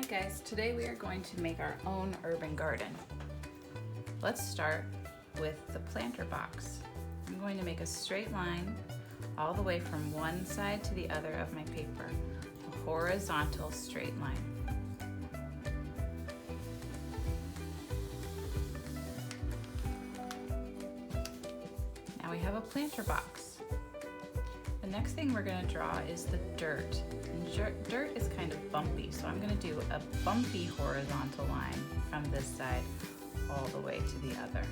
Hey guys, today we are going to make our own urban garden. Let's start with the planter box. I'm going to make a straight line all the way from one side to the other of my paper, a horizontal straight line. Now we have a planter box. The next thing we're going to draw is the dirt. And dirt is kind of bumpy, so I'm going to do a bumpy horizontal line from this side all the way to the other.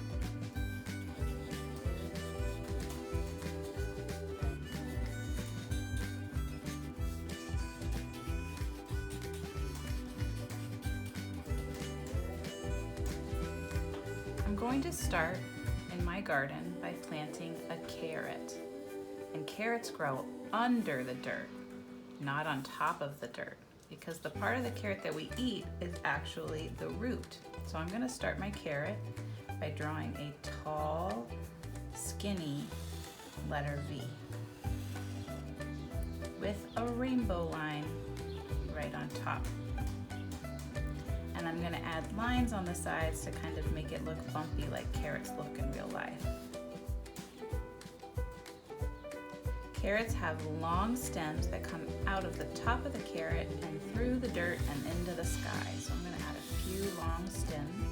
I'm going to start in my garden by planting a carrot. And carrots grow under the dirt, not on top of the dirt, because the part of the carrot that we eat is actually the root. So I'm going to start my carrot by drawing a tall, skinny letter V with a rainbow line right on top. And I'm going to add lines on the sides to kind of make it look bumpy like carrots look in real life. Carrots have long stems that come out of the top of the carrot and through the dirt and into the sky. So I'm going to add a few long stems.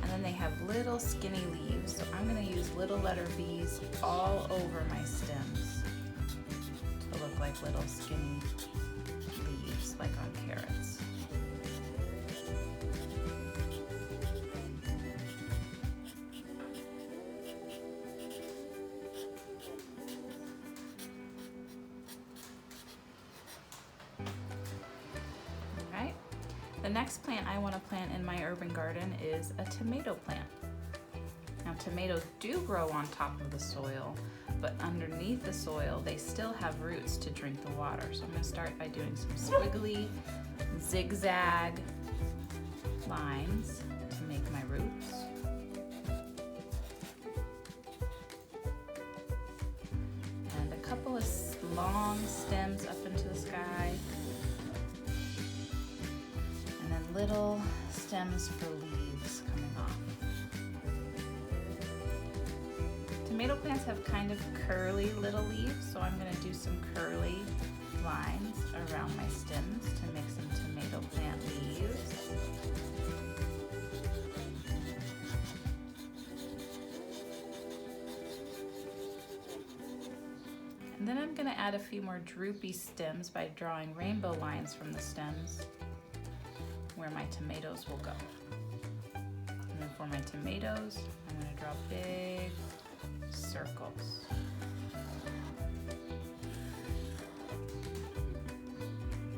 And then they have little skinny leaves, so I'm going to use little letter V's all over my stems to look like little skinny leaves, like on carrots. The next plant I want to plant in my urban garden is a tomato plant. Now tomatoes do grow on top of the soil, but underneath the soil they still have roots to drink the water. So I'm going to start by doing some squiggly, zigzag lines to make my roots. And a couple of long stems up into the sky. Little stems for leaves coming off. Tomato plants have kind of curly little leaves, so I'm going to do some curly lines around my stems to make some tomato plant leaves. And then I'm going to add a few more droopy stems by drawing rainbow lines from the stems where my tomatoes will go. And then for my tomatoes, I'm going to draw big circles.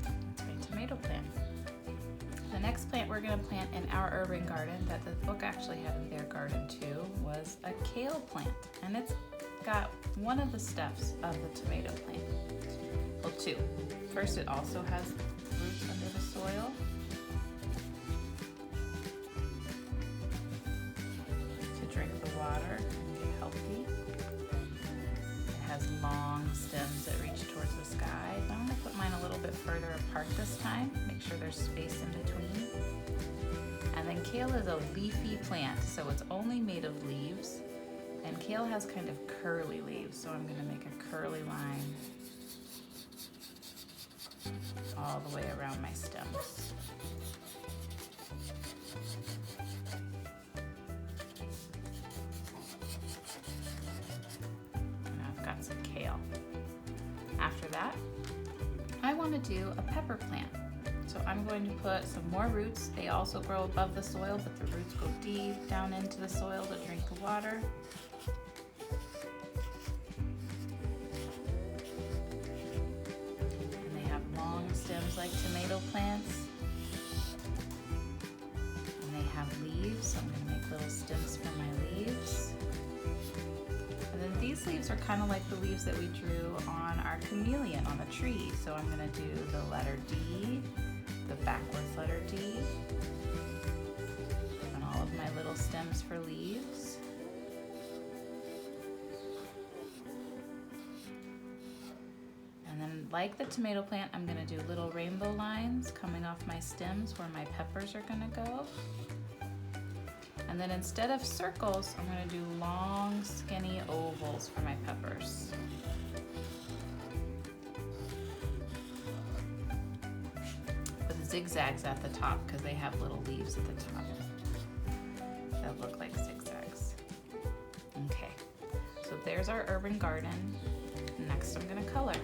That's my tomato plant. The next plant we're going to plant in our urban garden that the book actually had in their garden too was a kale plant. And it's got one of the steps of the tomato plant. Well, two. First, it also has roots under the soil. Drink the water and get healthy. It has long stems that reach towards the sky. I'm going to put mine a little bit further apart this time, make sure there's space in between. And then kale is a leafy plant, so it's only made of leaves. And kale has kind of curly leaves, so I'm going to make a curly line all the way around my stems. Some kale. After that, I want to do a pepper plant. So I'm going to put some more roots. They also grow above the soil, but the roots go deep down into the soil to drink the water. And they have long stems like tomato plants. And they have leaves, so I'm going to make little stems for my leaves. And then these leaves are kind of like the leaves that we drew on our chameleon on the tree. So I'm going to do the letter D, the backwards letter D, and all of my little stems for leaves. And then like the tomato plant, I'm gonna do little rainbow lines coming off my stems where my peppers are gonna go. And then instead of circles, I'm gonna do long, skinny ovals for my peppers. With zigzags at the top because they have little leaves at the top that look like zigzags. Okay, so there's our urban garden. Next I'm gonna color.